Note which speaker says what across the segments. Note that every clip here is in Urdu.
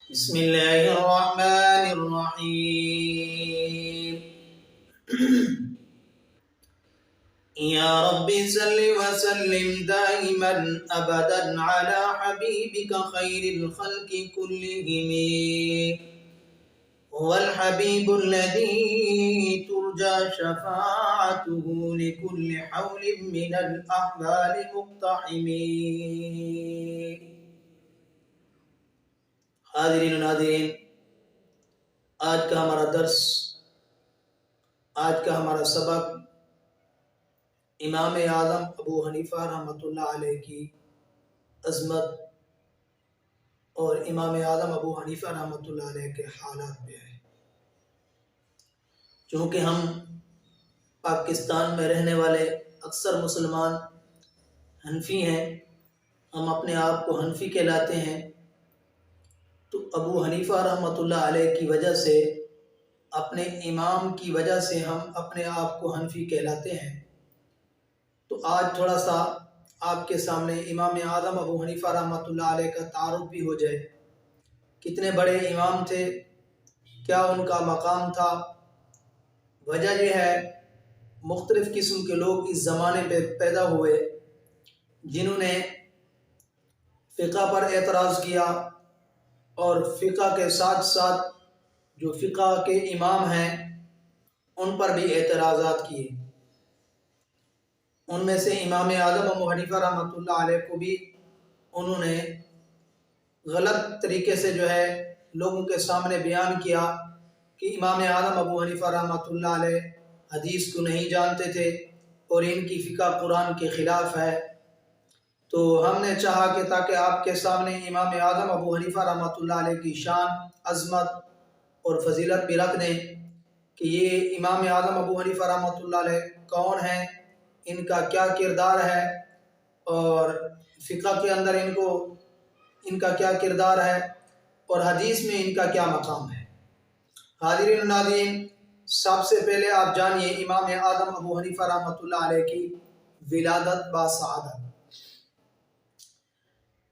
Speaker 1: بسم الله الرحمن الرحيم يا رب صل وسلم دائما أبدا على حبيبك خير الخلق كلهم هو الحبيب الذي ترجى شفاعته لكل حول من الأحوال مقتحم. حاضرین و ناظرین، آج کا ہمارا درس، آج کا ہمارا سبق امام اعظم ابو حنیفہ رحمۃ اللہ علیہ کی عظمت اور امام اعظم ابو حنیفہ رحمۃ اللہ علیہ کے حالات پہ ہے۔ چونکہ ہم پاکستان میں رہنے والے اکثر مسلمان حنفی ہیں، ہم اپنے آپ کو حنفی کہلاتے ہیں، تو ابو حنیفہ رحمۃ اللہ علیہ کی وجہ سے، اپنے امام کی وجہ سے ہم اپنے آپ کو حنفی کہلاتے ہیں۔ تو آج تھوڑا سا آپ کے سامنے امام اعظم ابو حنیفہ رحمۃ اللہ علیہ کا تعارف بھی ہو جائے، کتنے بڑے امام تھے، کیا ان کا مقام تھا۔ وجہ یہ ہے، مختلف قسم کے لوگ اس زمانے پہ پیدا ہوئے جنہوں نے فقہ پر اعتراض کیا، اور فقہ کے ساتھ ساتھ جو فقہ کے امام ہیں ان پر بھی اعتراضات کیے۔ ان میں سے امام اعظم ابو حنیفہ رحمۃ اللہ علیہ کو بھی انہوں نے غلط طریقے سے لوگوں کے سامنے بیان کیا کہ امام اعظم ابو حنیفہ رحمۃ اللہ علیہ حدیث کو نہیں جانتے تھے اور ان کی فقہ قرآن کے خلاف ہے۔ تو ہم نے چاہا کہ تاکہ آپ کے سامنے امام اعظم ابو حنیفہ رحمۃ اللہ علیہ کی شان، عظمت اور فضیلت بھی رکھ دیں کہ یہ امام اعظم ابو حنیفہ رحمۃ اللہ علیہ کون ہیں، ان کا کیا کردار ہے، اور فقہ کے اندر ان کا کیا کردار ہے، اور حدیث میں ان کا کیا مقام ہے۔ حاضرین و ناظرین، سب سے پہلے آپ جانیے امام اعظم ابو حنیفہ رحمۃ اللہ علیہ کی ولادت باسعادت۔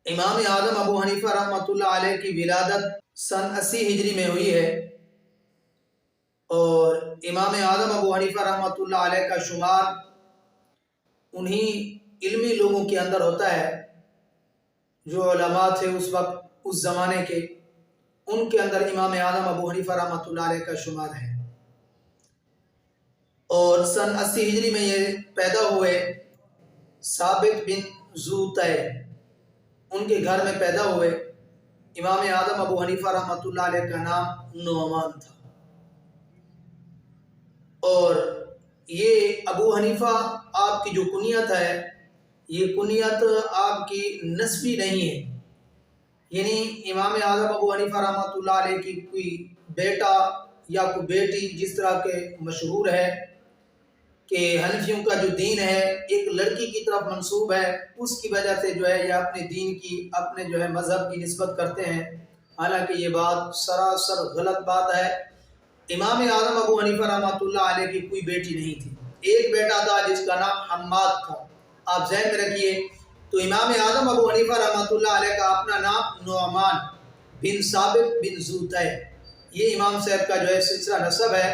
Speaker 1: امام اعظم ابو حنیفہ رحمۃ اللہ علیہ کی ولادت سن 80 ہجری میں ہوئی ہے، اور امام اعظم ابو حنیفہ رحمۃ اللہ علیہ کا شمار انہی علمی لوگوں کے اندر ہوتا ہے جو علماء تھے اس وقت، اس زمانے کے، ان کے اندر امام اعظم ابو حنیفہ رحمۃ اللہ علیہ کا شمار ہے۔ اور سن 80 ہجری میں یہ پیدا ہوئے، ثابت بن زوطیع ان کے گھر میں پیدا ہوئے۔ امام اعظم ابو حنیفہ رحمۃ اللہ علیہ کا نام نعمان تھا، اور یہ ابو حنیفہ آپ کی جو کنیت ہے، یہ کنیت آپ کی نسبی نہیں ہے، یعنی امام اعظم ابو حنیفہ رحمۃ اللہ علیہ کی کوئی بیٹا یا کوئی بیٹی، جس طرح کے مشہور ہے کہ حنفیوں کا جو دین ہے ایک لڑکی کی طرف منسوب ہے، اس کی وجہ سے یہ اپنے دین کی، اپنے مذہب کی نسبت کرتے ہیں، حالانکہ یہ بات سراسر غلط بات ہے۔ امام اعظم ابو حنیفہ رحمۃ اللہ علیہ کی کوئی بیٹی نہیں تھی، ایک بیٹا تھا جس کا نام حماد تھا، آپ ذہن میں رکھیے۔ تو امام اعظم ابو حنیفہ رحمۃ اللہ علیہ کا اپنا نام نعمان بن ثابت بن زوطیع، یہ امام صاحب کا سلسلہ نسب ہے۔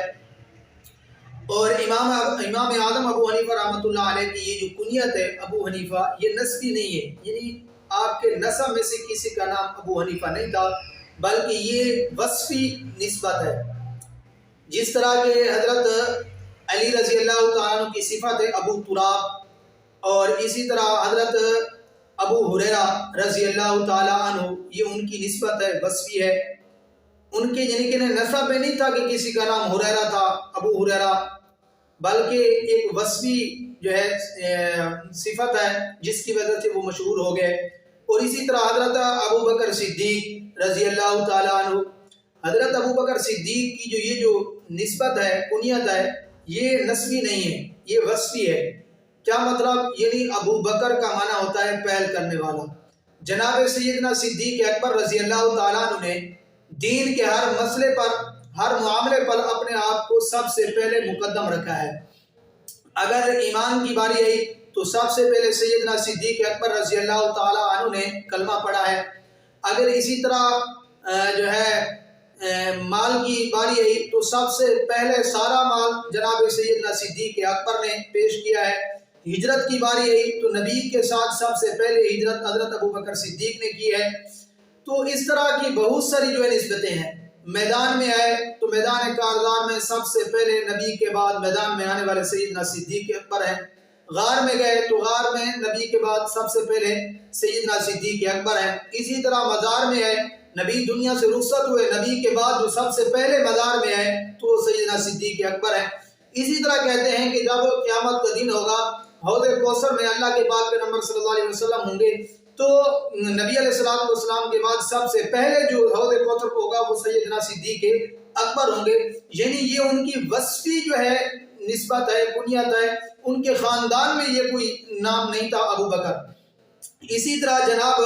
Speaker 1: اور امام اعظم ابو حنیفہ رحمۃ اللہ علیہ کی یہ جو کنیت ہے ابو حنیفہ، یہ نسبی نہیں ہے، یعنی آپ کے نسب میں سے کسی کا نام ابو حنیفہ نہیں تھا، بلکہ یہ وصفی نسبت ہے۔ جس طرح کہ حضرت علی رضی اللہ تعالیٰ عنہ کی صفت ہے ابو تراب، اور اسی طرح حضرت ابو ہریرہ رضی اللہ تعالیٰ عنہ، یہ ان کی نسبت ہے، وصفی ہے۔ ان کے یعنی کہ نسب میں نہیں تھا کہ کسی کا نام ہریرہ تھا، ابو ہریرہ، بلکہ ایک وصفی صفت ہے جس کی وجہ سے وہ مشہور ہو گئے۔ اور اسی طرح حضرت ابو بکر صدیق رضی اللہ تعالیٰ عنہ، حضرت ابو بکر صدیق کی یہ جو نسبت ہے، کنیت ہے، یہ نسبی نہیں ہے، یہ وصفی ہے۔ کیا مطلب؟ یعنی ابو بکر کا معنی ہوتا ہے پہل کرنے والا۔ جناب سیدنا صدیق اکبر رضی اللہ تعالیٰ عنہ نے دین کے ہر مسئلے پر، ہر معاملے پر اپنے آپ کو سب سے پہلے مقدم رکھا ہے۔ اگر ایمان کی باری آئی تو سب سے پہلے سیدنا صدیق اکبر رضی اللہ تعالیٰ عنہ نے کلمہ پڑھا ہے۔ اگر اسی طرح جو ہے مال کی باری آئی تو سب سے پہلے سارا مال جناب سیدنا صدیق اکبر نے پیش کیا ہے۔ ہجرت کی باری آئی تو نبی کے ساتھ سب سے پہلے ہجرت حضرت ابوبکر صدیق نے کی ہے۔ تو اس طرح کی بہت ساری جو ہے نسبتیں ہیں۔ میدان میں آئے تو میدان کارزار میں سب سے پہلے نبی کے بعد میدان میں آنے والے سیدنا صدیق اکبر ہیں۔ غار میں گئے تو غار میں نبی کے بعد سب سے پہلے سیدنا صدیق اکبر ہیں۔ اسی طرح مزار میں آئے، نبی دنیا سے رخصت ہوئے، نبی کے بعد جو سب سے پہلے مزار میں آئے تو وہ سیدنا صدیق اکبر ہیں۔ اسی طرح کہتے ہیں کہ جب قیامت کا دن ہوگا، حوض کوثر میں اللہ کے پاک پیغمبر صلی اللہ علیہ وسلم ہوں گے، تو نبی علیہ السلام کے بعد سب سے پہلے جو حوض کوثر کو ہوگا وہ سیدنا صدیق اکبر ہوں گے۔ یعنی یہ ان کی وصفی جو ہے نسبت ہے، کنیت ہے، ان کے خاندان میں یہ کوئی نام نہیں تھا ابو بکر۔ اسی طرح جناب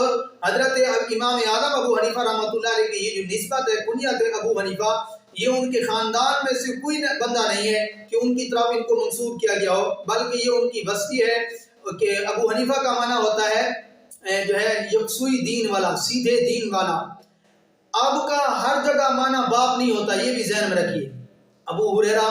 Speaker 1: حضرت امام اعظم ابو حنیفہ رحمۃ اللہ علیہ کی یہ جو نسبت ہے، کنیت ہے ابو حنیفہ، یہ ان کے خاندان میں سے کوئی بندہ نہیں ہے کہ ان کی طرف ان کو منسوب کیا گیا ہو، بلکہ یہ ان کی وصفی ہے کہ ابو حنیفہ کا معنی ہوتا ہے جو ہے یکسوئی دین والا، سیدھے دین والا۔ اب کا ہر جگہ معنی باپ نہیں ہوتا، یہ بھی ذہن میں رکھیے۔ ابو ہریرہ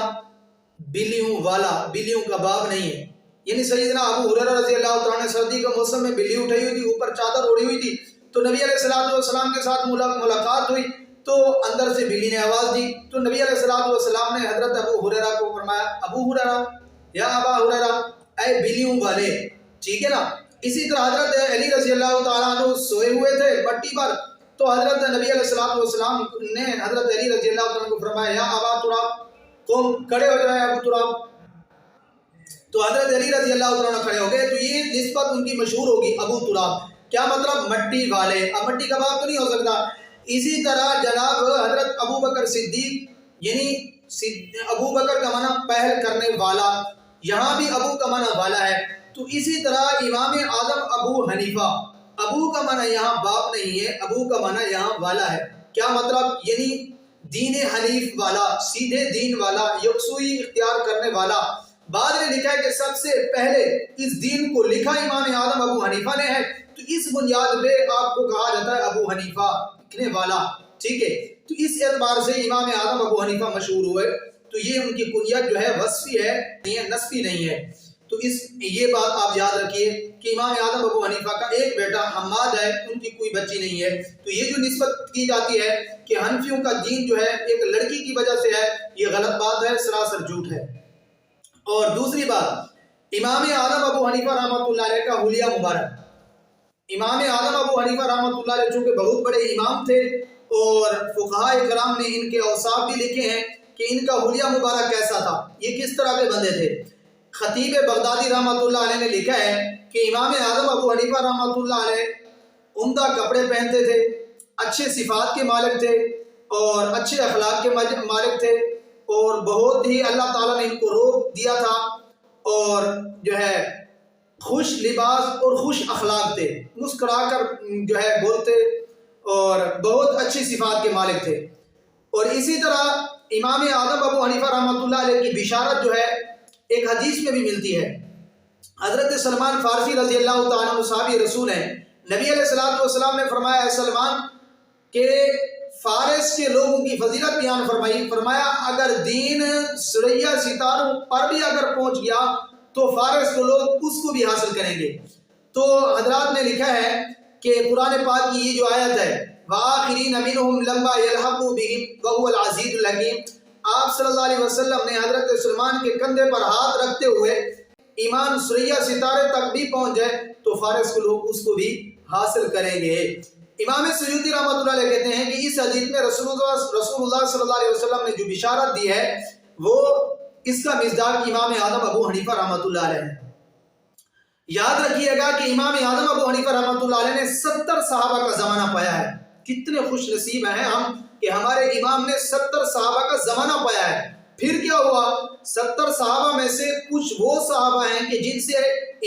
Speaker 1: بلیوں والا، بلیوں کا باپ نہیں ہے۔ یعنی سیدنا ابو ہریرہ رضی اللہ تعالیٰ عنہ سردی کا موسم میں بلی اٹھائی ہوئی تھی، اوپر چادر اوڑھی ہوئی تھی، تو نبی علیہ السلام کے ساتھ ملاقات ہوئی تو اندر سے بلی نے آواز دی، تو نبی علیہ السلام نے حضرت ابو ہریرہ کو فرمایا، ابو ہریرہ یا ابا ہریرہ، اے بلیوں والے، ٹھیک ہے نا۔ اسی طرح حضرت علی رضی اللہ تعالیٰ عنہ سوئے ہوئے تھے پٹی پر، تو حضرت نبی علیہ السلام نے حضرت علی رضی اللہ تعالیٰ عنہ کو فرمایا، یا ابا تراب، قوم کھڑے ہو جائے ابو تراب، تو حضرت علی رضی اللہ تعالیٰ عنہ کھڑے ہو گئے۔ تو یہ نسبت ان کی مشہور ہوگی، ابو تراب، کیا مطلب؟ مٹی والے۔ اب مٹی کا باپ تو نہیں ہو سکتا۔ اسی طرح جناب حضرت ابو بکر صدیق، یعنی ابو بکر کا معنی پہل کرنے والا، یہاں بھی ابو کا معنی والا ہے۔ تو اسی طرح امام اعظم ابو حنیفہ، ابو کا معنی یہاں باپ نہیں ہے، ابو کا معنی یہاں والا ہے۔ کیا مطلب؟ یعنی دین حنیف والا، سیدھے دین والا، یکسوئی اختیار کرنے والا۔ بعد نے لکھا ہے کہ سب سے پہلے اس دین کو لکھا امام اعظم ابو حنیفہ نے ہے، تو اس بنیاد پہ آپ کو کہا جاتا ہے ابو حنیفہ، لکھنے والا، ٹھیک ہے۔ تو اس اعتبار سے امام اعظم ابو حنیفہ مشہور ہوئے۔ تو یہ ان کی کنیت جو ہے وصفی ہے، نسبی نہیں ہے۔ تو یہ بات آپ یاد رکھیے کہ امام اعظم ابو حنیفہ کا ایک بیٹا حماد ہے، ان کی کوئی بچی نہیں ہے۔ تو یہ جو نسبت کی جاتی ہے کہ حنفیوں کا دین جو ہے ایک لڑکی کی وجہ سے ہے، یہ غلط بات ہے، سراسر جھوٹ ہے۔ اور دوسری بات، امام اعظم ابو حنیفہ رحمۃ اللہ علیہ کا حلیہ مبارک، امام اعظم ابو حنیفہ رحمۃ اللہ علیہ چونکہ بہت بڑے امام تھے، اور فقہاء کرام نے ان کے اوصاف بھی لکھے ہیں کہ ان کا حلیہ مبارک کیسا تھا، یہ کس طرح کے بندے تھے۔ خطیب بغدادی رحمۃ اللہ علیہ نے لکھا ہے کہ امام اعظم ابو حنیفہ رحمۃ اللہ علیہ عمدہ کپڑے پہنتے تھے، اچھے صفات کے مالک تھے، اور اچھے اخلاق کے مالک تھے، اور بہت ہی اللہ تعالیٰ نے ان کو روک دیا تھا، اور جو ہے خوش لباس اور خوش اخلاق تھے، مسکرا کر جو ہے بولتے، اور بہت اچھی صفات کے مالک تھے۔ اور اسی طرح امام اعظم ابو حنیفہ رحمۃ اللہ علیہ کی بشارت جو ہے ایک حدیث میں بھی ملتی ہے۔ حضرت سلمان فارسی رضی اللہ تعالیٰ عنہ صحابی رسول ہیں، نبی علیہ السلام نے فرمایا، اے سلمان، کہ فارس کے لوگوں کی فضیلت بیان فرمائی، فرمایا اگر دین سریا ستاروں پر بھی اگر پہنچ گیا تو فارس کے لوگ اس کو بھی حاصل کریں گے۔ تو حضرات نے لکھا ہے کہ قرآن پاک کی یہ جو آیت ہے، وَآخِرِينَ مِنْهُمْ لَمَّا يَلْحَقُوا بِهِمْ وَهُوَ الْعَزِيزُ الْحَكِيمُ، آپ صلی اللہ علیہ وسلم نے حضرت سلمان کے کندھے پر ہاتھ رکھتے ہوئے ایمان سریا ستارے تک بھی پہنچ جائے تو فارس کے لوگ اس کو بھی حاصل کریں گے۔ امام سیوطی رحمۃ اللہ علیہ کہتے ہیں کہ اس حدیث میں رسول اللہ صلی اللہ علیہ وسلم نے جو بشارت دی ہے وہ اس کا مصداق امام اعظم ابو حنیفہ رحمۃ اللہ علیہ ہے۔ یاد رکھیے گا کہ امام اعظم ابو حنیفہ رحمۃ اللہ علیہ نے 70 صحابہ کا زمانہ پایا ہے۔ کتنے خوش نصیب ہیں ہم کہ ہمارے امام نے 70 صحابہ کا زمانہ پایا ہے۔ پھر کیا ہوا، 70 صحابہ میں سے کچھ وہ صحابہ ہیں کہ جن سے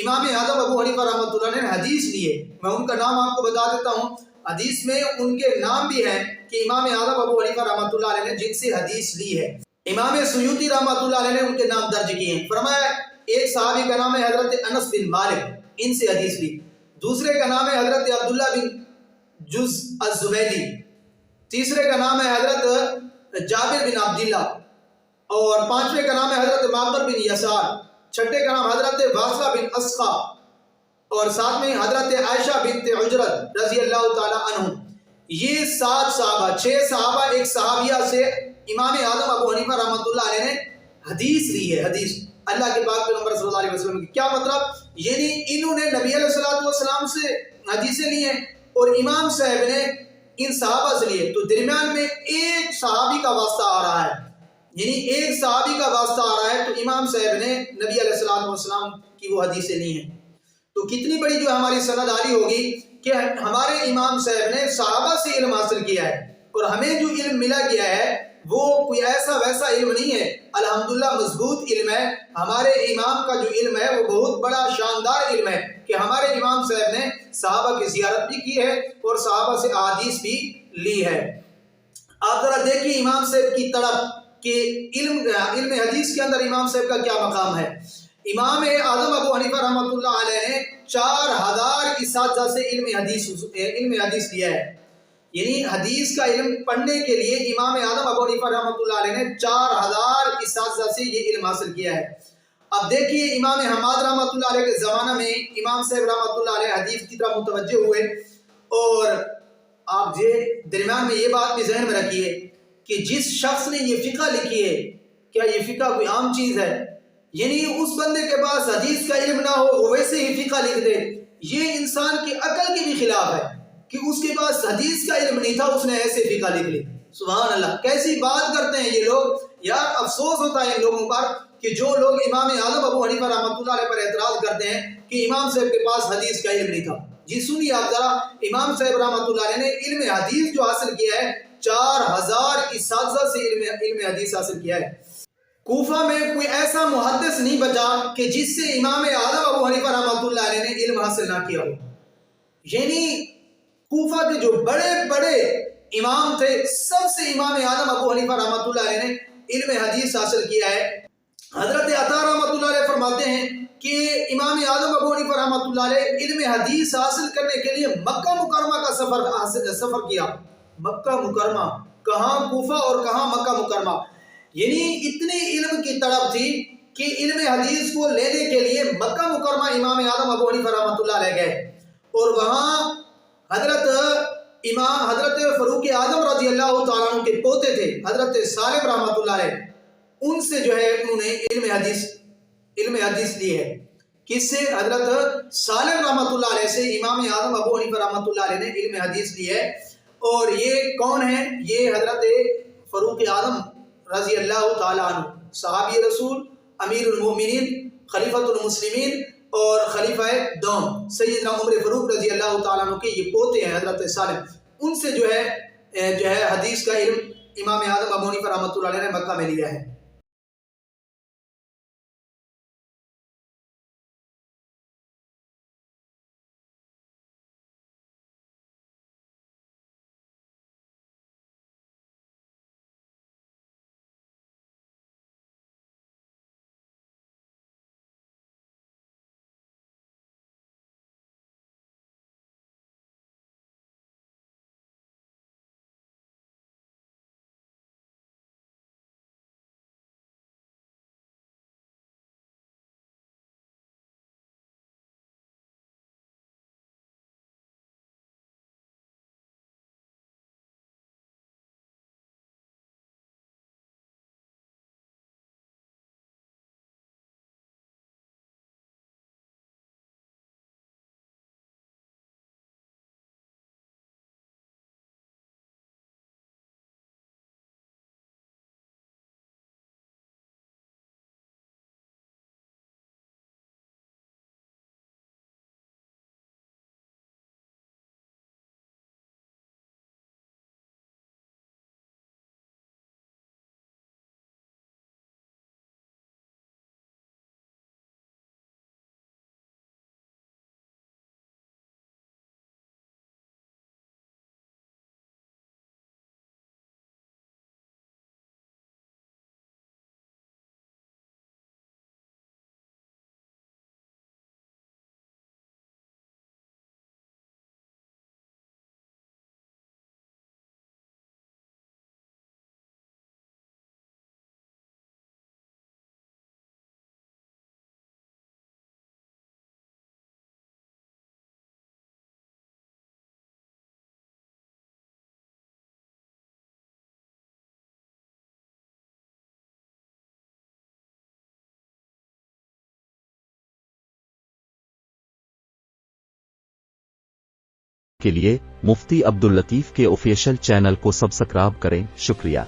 Speaker 1: امام اعظم ابو حنیفہ رحمۃ اللہ نے حدیث لیے، میں ان کا نام آپ کو بتا دیتا ہوں، حدیث میں ان کے نام بھی ہیں کہ امام اعظم ابو حنیفہ رحمۃ اللہ علیہ نے جن سے حدیث لی ہے۔ امام سیوطی رحمۃ اللہ علیہ نے ان کے نام درج کیے ہیں۔ فرمایا ایک صحابی کا نام ہے حضرت انس بن مالک، ان سے حدیث لی۔ دوسرے کا نام ہے حضرت عبداللہ بن جز الزبیدی، تیسرے کا نام ہے حضرت جابر بن عبداللہ، اور پانچویں کا نام ہے حضرت معقل بن یسار، چھٹے کا نام حضرت واصلہ بن اسقا، اور ساتویں حضرت عائشہ بنت عجرت رضی اللہ تعالی عنہ۔ یہ 7 صحابہ، 6 صحابہ، ایک صحابیہ سے امام اعظم ابو حنیفہ رحمۃ اللہ علیہ نے حدیث لی ہے، حدیث اللہ کے پاک پیغمبر صلی اللہ علیہ وسلم کی۔ کیا مطلب؟ یعنی انہوں نے نبی علیہ الصلوۃ والسلام سے حدیثیں لی ہیں اور امام صاحب نے ان صحابہ سے لیے، تو درمیان میں ایک صحابی کا واسطہ آ رہا ہے، یعنی ایک صحابی کا واسطہ آ رہا ہے، تو امام صاحب نے نبی علیہ الصلوۃ والسلام کی وہ حدیثیں لی ہیں۔ تو کتنی بڑی جو ہماری سند عالی ہوگی کہ ہمارے امام صاحب نے صحابہ سے علم حاصل کیا ہے، اور ہمیں جو علم ملا گیا ہے وہ کوئی ایسا ویسا علم نہیں ہے، الحمدللہ مضبوط علم ہے۔ ہمارے امام کا جو علم ہے وہ بہت بڑا شاندار علم ہے کہ ہمارے امام صاحب نے صحابہ کی زیارت بھی کی ہے اور صحابہ سے احادیث بھی لی ہے۔ آپ ذرا دیکھیے امام صاحب کی طرف کہ علم حدیث کے اندر امام صاحب کا کیا مقام ہے۔ امام اعظم ابو حنیفہ رحمۃ اللہ علیہ نے 4000 اساتذہ سے علم حدیث لیا ہے، یعنی حدیث کا علم پڑھنے کے لیے امام اعظم ابو حنیفہ رحمۃ اللہ علیہ نے 4000 اساتذہ سے یہ علم حاصل کیا ہے۔ اب دیکھیے امام حماد رحمۃ اللہ علیہ کے زمانہ میں امام صاحب رحمۃ اللہ علیہ حدیث کی طرف متوجہ ہوئے، اور آپ درمیان میں یہ بات بھی ذہن میں رکھیے کہ جس شخص نے یہ فقہ لکھی ہے، کیا یہ فقہ کوئی عام چیز ہے؟ یعنی اس بندے کے پاس حدیث کا علم نہ ہو وہ ویسے ہی فقہ لکھ دے، یہ انسان کی عقل کے بھی خلاف ہے کہ اس کے پاس حدیث کا علم نہیں تھا اس نے ایسے فقہ لکھ لی۔ سبحان اللہ، کیسی بات کرتے ہیں یہ لوگ! یار افسوس ہوتا ہے ان لوگوں پر کہ جو لوگ امام اعظم ابو حنیفہ رحمۃ اللہ علیہ پر اعتراض کرتے ہیں کہ امام صاحب کے پاس حدیث کا علم نہیں تھا۔ جی سنیے آپ ذرا، امام صاحب رحمۃ اللہ علیہ نے علم حدیث جو حاصل کیا ہے 4000 اساتذہ سے علم حدیث حاصل کیا ہے۔ کوفہ میں کوئی ایسا محدث نہیں بچا کہ جس سے امام اعظم ابو حنیفہ رحمۃ اللہ علیہ نے علم حاصل نہ کیا ہو۔ یعنی کوفہ کے جو بڑے بڑے امام تھے سب سے امام اعظم ابو حنیفہ رحمۃ اللہ علیہ نے علم حدیث حاصل کیا ہے۔ حضرت عطا رحمۃ اللہ علیہ فرماتے ہیں کہ امام اعظم ابو حنیفہ رحمۃ اللہ علیہ علم حدیث حاصل کرنے کے لیے مکہ مکرمہ کا سفر کیا۔ مکہ مکرمہ کہاں؟ کوفہ اور کہاں مکہ مکرمہ۔ یعنی اتنی علم کی طلب تھی کہ علم حدیث کو لینے کے لیے مکہ مکرمہ امام اعظم ابو حنیفہ رحمۃ اللہ علیہ گئے، اور وہاں حضرت فاروق اعظم رضی اللہ تعالیٰ عنہ کے پوتے تھے حضرت سالم رحمۃ اللہ علیہ، ان سے جو ہے انہوں نے علم حدیث لی ہے۔ کس سے؟ حضرت سالم رحمۃ اللہ علیہ سے امام اعظم ابو حنیفہ رحمۃ اللہ علیہ نے علم حدیث لی ہے۔ اور یہ کون ہے؟ یہ حضرت فاروق اعظم رضی اللہ تعالیٰ عنہ، صحابی رسول، امیر المومنین، خلیفۃ المسلمین اور خلیفہ دوم سیدنا عمر فاروق رضی اللہ تعالیٰ عنہ کے یہ پوتے ہیں حضرت سالم۔ ان سے جو ہے حدیث کا علم امام اعظم ابو حنیفہ رحمۃ اللہ علیہ نے مکہ میں لیا ہے۔
Speaker 2: کے لیے مفتی عبداللطیف کے آفیشیل چینل کو سبسکرائب کریں۔ شکریہ۔